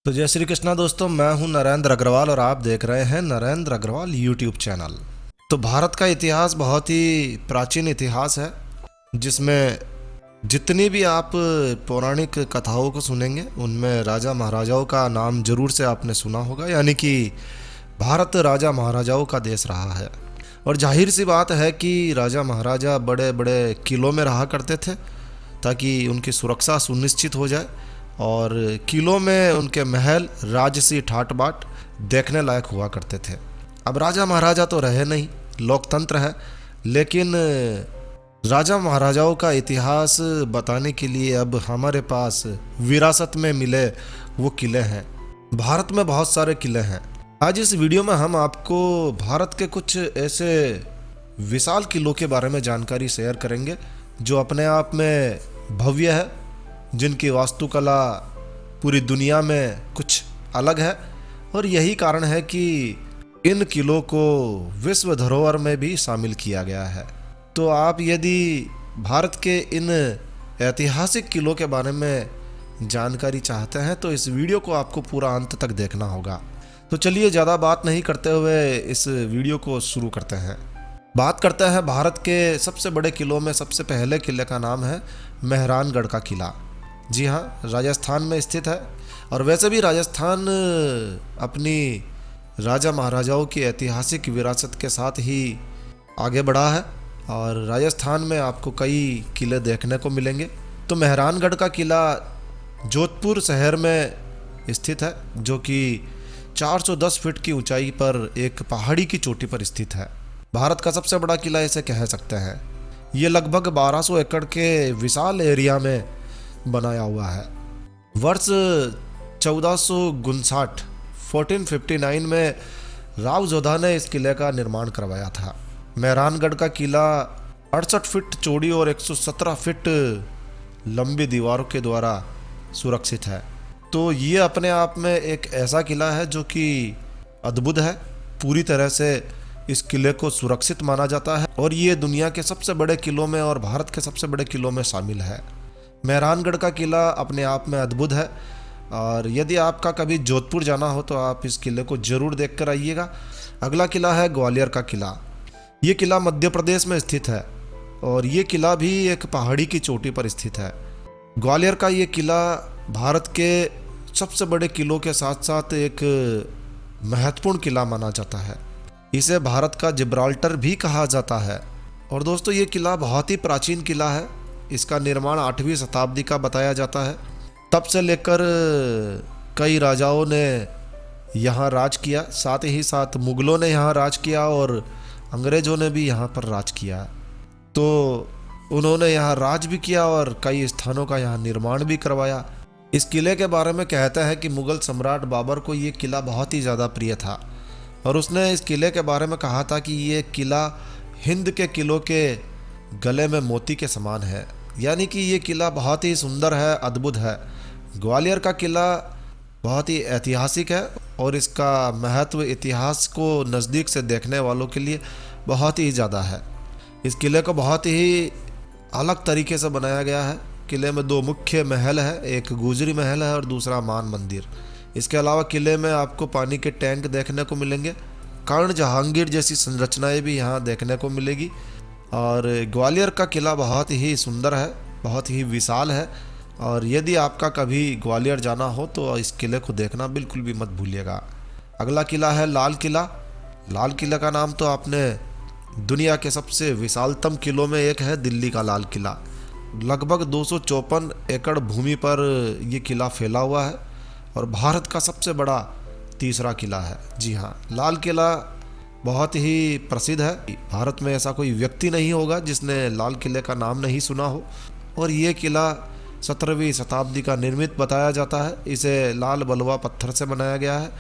तो जय श्री कृष्णा दोस्तों, मैं हूं नरेंद्र अग्रवाल और आप देख रहे हैं नरेंद्र अग्रवाल यूट्यूब चैनल। तो भारत का इतिहास बहुत ही प्राचीन इतिहास है, जिसमें जितनी भी आप पौराणिक कथाओं को सुनेंगे उनमें राजा महाराजाओं का नाम जरूर से आपने सुना होगा। यानी कि भारत राजा महाराजाओं का देश रहा है। और जाहिर सी बात है कि राजा महाराजा बड़े बड़े किलों में रहा करते थे ताकि उनकी सुरक्षा सुनिश्चित हो जाए, और किलों में उनके महल राजसी ठाट बाट देखने लायक हुआ करते थे। अब राजा महाराजा तो रहे नहीं, लोकतंत्र है, लेकिन राजा महाराजाओं का इतिहास बताने के लिए अब हमारे पास विरासत में मिले वो किले हैं। भारत में बहुत सारे किले हैं। आज इस वीडियो में हम आपको भारत के कुछ ऐसे विशाल किलों के बारे में जानकारी शेयर करेंगे जो अपने आप में भव्य है, जिनकी वास्तुकला पूरी दुनिया में कुछ अलग है। और यही कारण है कि इन किलों को विश्व धरोहर में भी शामिल किया गया है। तो आप यदि भारत के इन ऐतिहासिक किलों के बारे में जानकारी चाहते हैं तो इस वीडियो को आपको पूरा अंत तक देखना होगा। तो चलिए ज़्यादा बात नहीं करते हुए इस वीडियो को शुरू करते हैं। बात करते हैं भारत के सबसे बड़े किलों में। सबसे पहले किले का नाम है मेहरानगढ़ का किला। जी हाँ, राजस्थान में स्थित है। और वैसे भी राजस्थान अपनी राजा महाराजाओं की ऐतिहासिक विरासत के साथ ही आगे बढ़ा है, और राजस्थान में आपको कई किले देखने को मिलेंगे। तो मेहरानगढ़ का किला जोधपुर शहर में स्थित है, जो कि 410 फीट की ऊंचाई पर एक पहाड़ी की चोटी पर स्थित है। भारत का सबसे बड़ा किला इसे कह सकते हैं। ये लगभग 1200 एकड़ के विशाल एरिया में बनाया हुआ है। वर्ष 1459 में राव जोधा ने इस किले का निर्माण करवाया था। मेहरानगढ़ का किला 68 फीट चौड़ी और 117 फीट लंबी दीवारों के द्वारा सुरक्षित है। तो ये अपने आप में एक ऐसा किला है जो कि अद्भुत है। पूरी तरह से इस किले को सुरक्षित माना जाता है और ये दुनिया के सबसे बड़े किलों में और भारत के सबसे बड़े किलों में शामिल है। मेहरानगढ़ का किला अपने आप में अद्भुत है, और यदि आपका कभी जोधपुर जाना हो तो आप इस किले को जरूर देख कर आइएगा। अगला किला है ग्वालियर का किला। ये किला मध्य प्रदेश में स्थित है और ये किला भी एक पहाड़ी की चोटी पर स्थित है। ग्वालियर का ये किला भारत के सबसे बड़े किलों के साथ साथ एक महत्वपूर्ण किला माना जाता है। इसे भारत का जिब्राल्टर भी कहा जाता है। और दोस्तों, ये किला बहुत ही प्राचीन किला है। इसका निर्माण 8वीं शताब्दी का बताया जाता है। तब से लेकर कई राजाओं ने यहाँ राज किया, साथ ही साथ मुगलों ने यहाँ राज किया और अंग्रेज़ों ने भी यहाँ पर राज किया। तो उन्होंने यहाँ राज भी किया और कई स्थानों का यहाँ निर्माण भी करवाया। इस किले के बारे में कहते हैं कि मुग़ल सम्राट बाबर को ये किला बहुत ही ज़्यादा प्रिय था, और उसने इस किले के बारे में कहा था कि ये किला हिंद के किलों के गले में मोती के समान है। यानी कि ये किला बहुत ही सुंदर है, अद्भुत है। ग्वालियर का किला बहुत ही ऐतिहासिक है और इसका महत्व इतिहास को नज़दीक से देखने वालों के लिए बहुत ही ज़्यादा है। इस किले को बहुत ही अलग तरीके से बनाया गया है। किले में 2 मुख्य महल है, एक गुजरी महल है और दूसरा मान मंदिर। इसके अलावा किले में आपको पानी के टैंक देखने को मिलेंगे। कर्ण जहांगीर जैसी संरचनाएं भी यहाँ देखने को मिलेगी। और ग्वालियर का किला बहुत ही सुंदर है, बहुत ही विशाल है, और यदि आपका कभी ग्वालियर जाना हो तो इस किले को देखना बिल्कुल भी मत भूलिएगा। अगला किला है लाल किला। लाल किला का नाम तो आपने दुनिया के सबसे विशालतम किलों में एक है, दिल्ली का लाल किला। लगभग 254 एकड़ भूमि पर यह किला फैला हुआ है और भारत का सबसे बड़ा तीसरा किला है। जी हाँ, लाल किला बहुत ही प्रसिद्ध है। भारत में ऐसा कोई व्यक्ति नहीं होगा जिसने लाल किले का नाम नहीं सुना हो। और ये किला 17वीं शताब्दी का निर्मित बताया जाता है। इसे लाल बलुआ पत्थर से बनाया गया है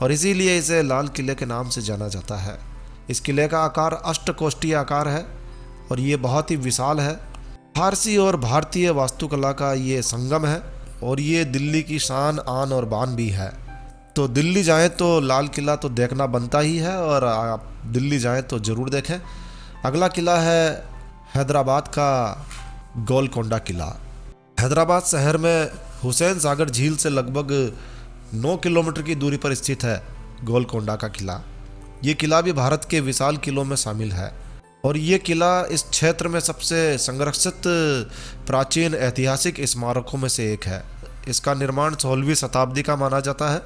और इसीलिए इसे लाल किले के नाम से जाना जाता है। इस किले का आकार अष्टकोष्ठीय आकार है और ये बहुत ही विशाल है। फारसी और भारतीय वास्तुकला का ये संगम है और ये दिल्ली की शान, आन और बान भी है। तो दिल्ली जाएं तो लाल किला तो देखना बनता ही है, और आप दिल्ली जाएं तो ज़रूर देखें। अगला किला है हैदराबाद का गोलकोंडा किला। हैदराबाद शहर में हुसैन सागर झील से लगभग 9 किलोमीटर की दूरी पर स्थित है गोलकोंडा का किला। ये किला भी भारत के विशाल किलों में शामिल है और ये किला इस क्षेत्र में सबसे संरक्षित प्राचीन ऐतिहासिक स्मारकों में से एक है। इसका निर्माण 16वीं शताब्दी का माना जाता है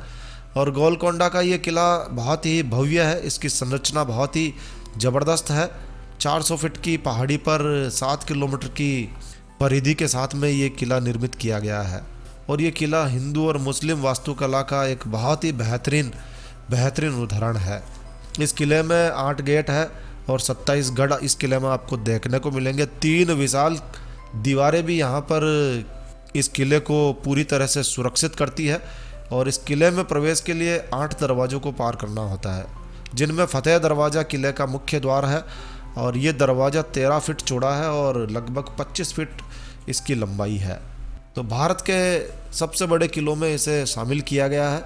और गोलकोंडा का ये किला बहुत ही भव्य है। इसकी संरचना बहुत ही ज़बरदस्त है। 400 फीट की पहाड़ी पर 7 किलोमीटर की परिधि के साथ में ये किला निर्मित किया गया है और ये किला हिंदू और मुस्लिम वास्तुकला का एक बहुत ही बेहतरीन उदाहरण है। इस किले में 8 गेट है और 27 गढ़ इस किले में आपको देखने को मिलेंगे। 3 विशाल दीवारें भी यहाँ पर इस किले को पूरी तरह से सुरक्षित करती है और इस किले में प्रवेश के लिए 8 दरवाज़ों को पार करना होता है, जिनमें फतेह दरवाज़ा किले का मुख्य द्वार है और ये दरवाज़ा 13 फीट चौड़ा है और लगभग 25 फीट इसकी लंबाई है। तो भारत के सबसे बड़े किलों में इसे शामिल किया गया है।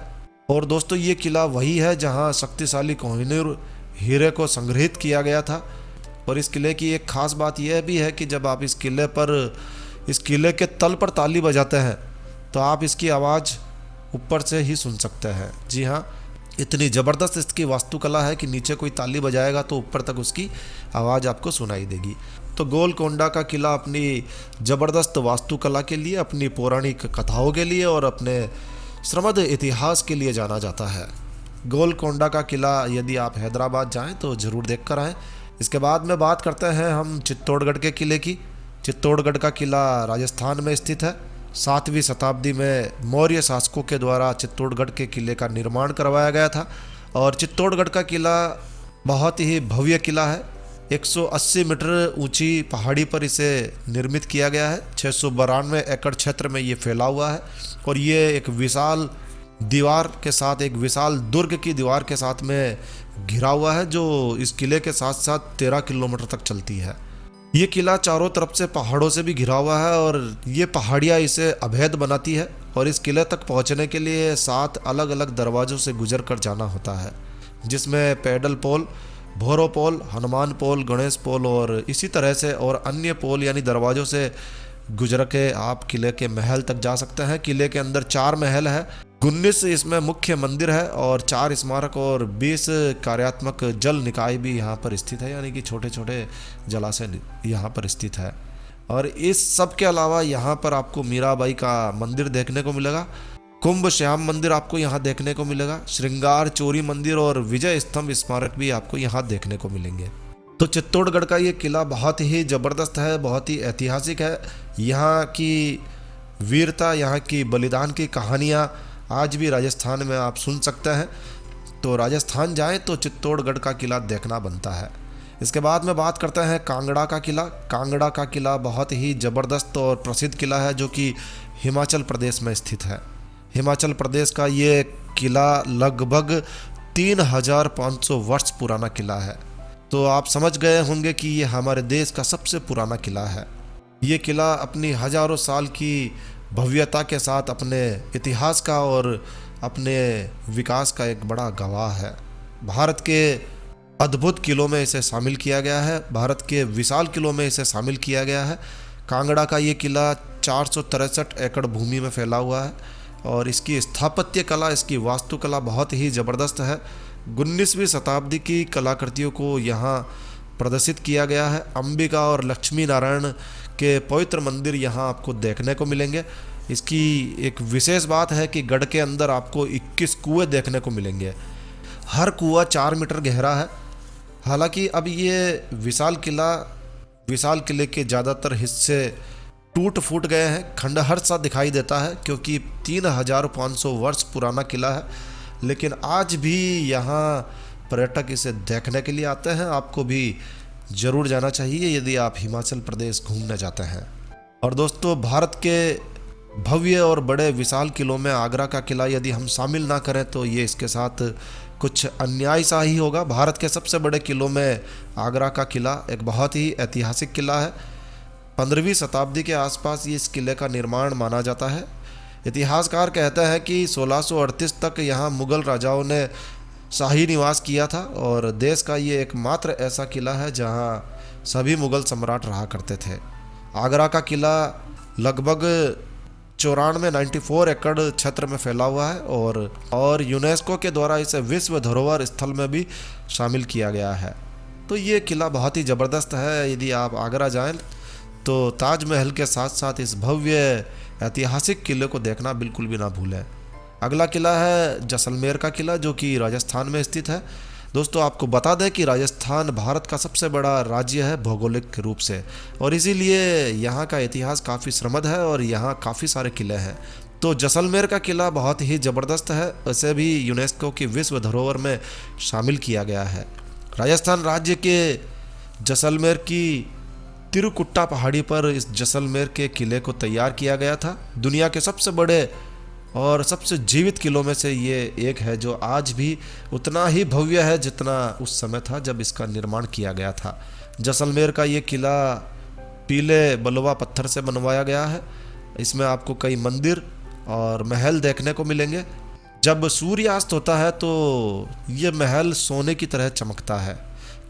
और दोस्तों, ये किला वही है जहाँ शक्तिशाली कोहिनूर हीरे को संग्रहित किया गया था। और इस किले की एक ख़ास बात यह भी है कि जब आप इस किले के तल पर ताली बजाते हैं तो आप इसकी आवाज़ ऊपर से ही सुन सकते हैं। जी हाँ, इतनी ज़बरदस्त इसकी वास्तुकला है कि नीचे कोई ताली बजाएगा तो ऊपर तक उसकी आवाज़ आपको सुनाई देगी। तो गोलकोंडा का किला अपनी ज़बरदस्त वास्तुकला के लिए, अपनी पौराणिक कथाओं के लिए और अपने समृद्ध इतिहास के लिए जाना जाता है। गोलकोंडा का किला यदि आप हैदराबाद जाएं तो ज़रूर देख कर आएँ। इसके बाद में बात करते हैं हम चित्तौड़गढ़ के किले की। चित्तौड़गढ़ का किला राजस्थान में स्थित है। 7वीं शताब्दी में मौर्य शासकों के द्वारा चित्तौड़गढ़ के किले का निर्माण करवाया गया था और चित्तौड़गढ़ का किला बहुत ही भव्य किला है। 180 मीटर ऊंची पहाड़ी पर इसे निर्मित किया गया है। 692 एकड़ क्षेत्र में ये फैला हुआ है और ये एक विशाल दीवार के साथ, एक विशाल दुर्ग की दीवार के साथ में घिरा हुआ है, जो इस किले के साथ साथ 13 किलोमीटर तक चलती है। ये किला चारों तरफ से पहाड़ों से भी घिरा हुआ है और ये पहाड़ियाँ इसे अभेद बनाती है और इस किले तक पहुंचने के लिए 7 अलग अलग दरवाज़ों से गुजर कर जाना होता है, जिसमें पैडल पोल, भोरो पोल, हनुमान पोल, गणेश पोल और इसी तरह से और अन्य पोल यानी दरवाज़ों से गुजर के आप किले के महल तक जा सकते हैं। किले के अंदर 4 महल है, 19 इसमें मुख्य मंदिर है और 4 स्मारक और 20 कार्यात्मक जल निकाय भी यहाँ पर स्थित है, यानी कि छोटे छोटे जलाशय यहाँ पर स्थित है। और इस सब के अलावा यहाँ पर आपको मीराबाई का मंदिर देखने को मिलेगा, कुंभ श्याम मंदिर आपको यहाँ देखने को मिलेगा, श्रृंगार चोरी मंदिर और विजय स्तंभ स्मारक भी आपको यहाँ देखने को मिलेंगे। तो चित्तौड़गढ़ का ये किला बहुत ही ज़बरदस्त है, बहुत ही ऐतिहासिक है। यहाँ की वीरता, यहाँ की बलिदान की कहानियाँ आज भी राजस्थान में आप सुन सकते हैं। तो राजस्थान जाएं तो चित्तौड़गढ़ का किला देखना बनता है। इसके बाद में बात करते हैं कांगड़ा का किला। कांगड़ा का किला बहुत ही ज़बरदस्त और प्रसिद्ध किला है जो कि हिमाचल प्रदेश में स्थित है। हिमाचल प्रदेश का ये किला लगभग 3500 वर्ष पुराना किला है। तो आप समझ गए होंगे कि ये हमारे देश का सबसे पुराना किला है। ये किला अपनी हजारों साल की भव्यता के साथ अपने इतिहास का और अपने विकास का एक बड़ा गवाह है। भारत के अद्भुत किलों में इसे शामिल किया गया है, भारत के विशाल किलों में इसे शामिल किया गया है। कांगड़ा का ये किला 463 एकड़ भूमि में फैला हुआ है और इसकी स्थापत्य कला, इसकी वास्तुकला बहुत ही ज़बरदस्त है। 19वीं शताब्दी की कलाकृतियों को यहाँ प्रदर्शित किया गया है। अंबिका और लक्ष्मी नारायण के पवित्र मंदिर यहाँ आपको देखने को मिलेंगे। इसकी एक विशेष बात है कि गढ़ के अंदर आपको 21 कुएं देखने को मिलेंगे। हर कुआं 4 मीटर गहरा है। हालांकि अब ये विशाल किले के ज़्यादातर हिस्से टूट फूट गए हैं, खंडहर सा दिखाई देता है क्योंकि 3500 वर्ष पुराना किला है। लेकिन आज भी यहाँ पर्यटक इसे देखने के लिए आते हैं। आपको भी ज़रूर जाना चाहिए यदि आप हिमाचल प्रदेश घूमने जाते हैं। और दोस्तों, भारत के भव्य और बड़े विशाल किलों में आगरा का किला यदि हम शामिल ना करें तो ये इसके साथ कुछ अन्याय सा ही होगा। भारत के सबसे बड़े किलों में आगरा का किला एक बहुत ही ऐतिहासिक किला है। 15वीं शताब्दी के आसपास ये इस किले का निर्माण माना जाता है। इतिहासकार कहते हैं कि 1638 तक यहाँ मुग़ल राजाओं ने शाही निवास किया था और देश का ये एकमात्र ऐसा किला है जहाँ सभी मुग़ल सम्राट रहा करते थे। आगरा का किला लगभग 94 एकड़ क्षेत्र में फैला हुआ है और यूनेस्को के द्वारा इसे विश्व धरोहर स्थल में भी शामिल किया गया है। तो ये किला बहुत ही ज़बरदस्त है। यदि आप आगरा जाएं तो ताजमहल के साथ साथ इस भव्य ऐतिहासिक किले को देखना बिल्कुल भी ना भूलें। अगला किला है जैसलमेर का किला, जो कि राजस्थान में स्थित है। दोस्तों, आपको बता दें कि राजस्थान भारत का सबसे बड़ा राज्य है भौगोलिक रूप से, और इसीलिए यहाँ का इतिहास काफ़ी समृद्ध है और यहाँ काफ़ी सारे किले हैं। तो जैसलमेर का किला बहुत ही ज़बरदस्त है, इसे भी यूनेस्को की विश्व धरोहर में शामिल किया गया है। राजस्थान राज्य के जैसलमेर की तिरुकुट्टा पहाड़ी पर इस जैसलमेर के किले को तैयार किया गया था। दुनिया के सबसे बड़े और सबसे जीवित किलों में से ये एक है, जो आज भी उतना ही भव्य है जितना उस समय था जब इसका निर्माण किया गया था। जैसलमेर का ये किला पीले बलुआ पत्थर से बनवाया गया है। इसमें आपको कई मंदिर और महल देखने को मिलेंगे। जब सूर्यास्त होता है तो ये महल सोने की तरह चमकता है,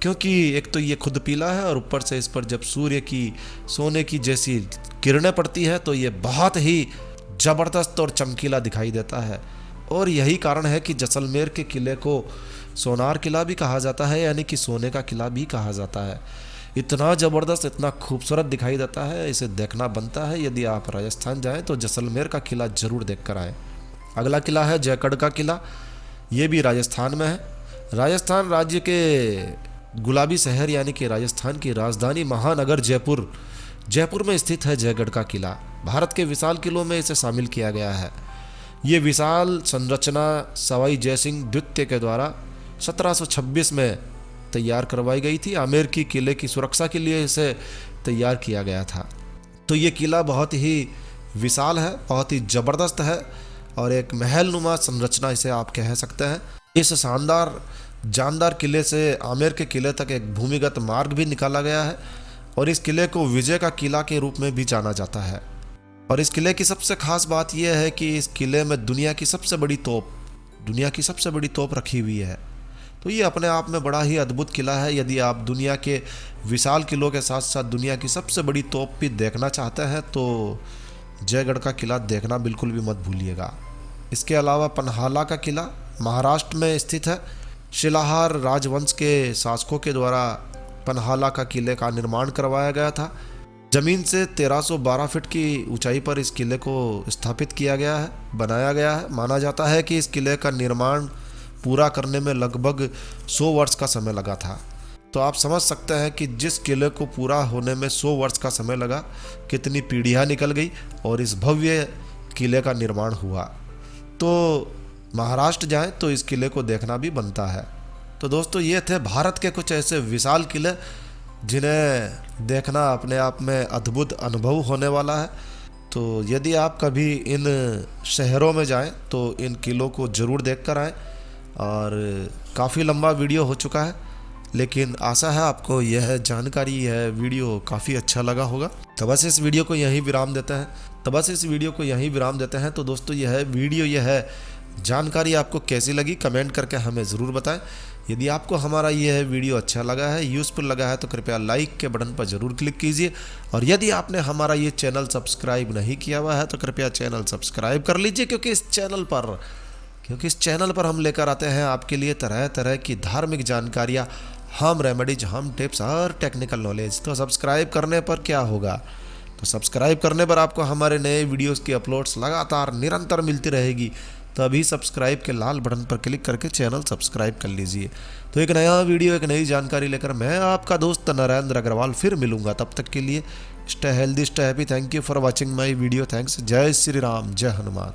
क्योंकि एक तो ये खुद पीला है और ऊपर से इस पर जब सूर्य की सोने की जैसी किरणें पड़ती है तो ये बहुत ही ज़बरदस्त और चमकीला दिखाई देता है। और यही कारण है कि जैसलमेर के किले को सोनार किला भी कहा जाता है, यानी कि सोने का किला भी कहा जाता है। इतना ज़बरदस्त, इतना खूबसूरत दिखाई देता है, इसे देखना बनता है। यदि आप राजस्थान जाएं तो जैसलमेर का किला ज़रूर देख कर आएँ। अगला किला है जयगढ़ का किला, ये भी राजस्थान में है। राजस्थान राज्य के गुलाबी शहर यानी कि राजस्थान की राजधानी महानगर जयपुर में स्थित है जयगढ़ का किला। भारत के विशाल किलों में इसे शामिल किया गया है। ये विशाल संरचना सवाई जयसिंह द्वितीय के द्वारा 1726 में तैयार करवाई गई थी। आमेर की किले की सुरक्षा के लिए इसे तैयार किया गया था। तो ये किला बहुत ही विशाल है, बहुत ही ज़बरदस्त है और एक महल नुमा संरचना इसे आप कह सकते हैं। इस जानदार किले से आमेर के किले तक एक भूमिगत मार्ग भी निकाला गया है और इस किले को विजय का किला के रूप में भी जाना जाता है। और इस किले की सबसे खास बात यह है कि इस किले में दुनिया की सबसे बड़ी तोप रखी हुई है। तो ये अपने आप में बड़ा ही अद्भुत किला है। यदि आप दुनिया के विशाल किलों के साथ साथ दुनिया की सबसे बड़ी तोप भी देखना चाहते हैं तो जयगढ़ का किला देखना बिल्कुल भी मत भूलिएगा। इसके अलावा पन्हाला का किला महाराष्ट्र में स्थित है। शिलाहार राजवंश के शासकों के द्वारा पन्हाला का किले का निर्माण करवाया गया था। जमीन से 1312 फीट की ऊंचाई पर इस किले को स्थापित किया गया है, बनाया गया है। माना जाता है कि इस किले का निर्माण पूरा करने में लगभग 100 वर्ष का समय लगा था। तो आप समझ सकते हैं कि जिस किले को पूरा होने में 100 वर्ष का समय लगा, कितनी पीढ़ियाँ निकल गई और इस भव्य किले का निर्माण हुआ। तो महाराष्ट्र जाएं तो इस किले को देखना भी बनता है। तो दोस्तों, ये थे भारत के कुछ ऐसे विशाल किले जिन्हें देखना अपने आप में अद्भुत अनुभव होने वाला है। तो यदि आप कभी इन शहरों में जाएं तो इन किलों को ज़रूर देख कर आएँ। और काफ़ी लंबा वीडियो हो चुका है, लेकिन आशा है आपको यह जानकारी, यह वीडियो काफ़ी अच्छा लगा होगा। तो बस इस वीडियो को यहीं विराम देते हैं। तो दोस्तों, यह जानकारी आपको कैसी लगी कमेंट करके हमें ज़रूर बताएं। यदि आपको हमारा यह वीडियो अच्छा लगा है, यूज़फुल लगा है, तो कृपया लाइक के बटन पर ज़रूर क्लिक कीजिए। और यदि आपने हमारा ये चैनल सब्सक्राइब नहीं किया हुआ है तो कृपया चैनल सब्सक्राइब कर लीजिए, क्योंकि इस चैनल पर हम लेकर आते हैं आपके लिए तरह तरह की धार्मिक जानकारियाँ, हम रेमेडीज, हम टिप्स और टेक्निकल नॉलेज। तो सब्सक्राइब करने पर क्या होगा? तो सब्सक्राइब करने पर आपको हमारे नए वीडियोज़ की अपलोड्स लगातार निरंतर मिलती रहेगी। तो अभी सब्सक्राइब के लाल बटन पर क्लिक करके चैनल सब्सक्राइब कर लीजिए। तो एक नया वीडियो, एक नई जानकारी लेकर मैं आपका दोस्त नरेंद्र अग्रवाल फिर मिलूंगा। तब तक के लिए stay healthy, stay happy. Thank you for watching my video. Thanks. जय श्री राम, जय हनुमान।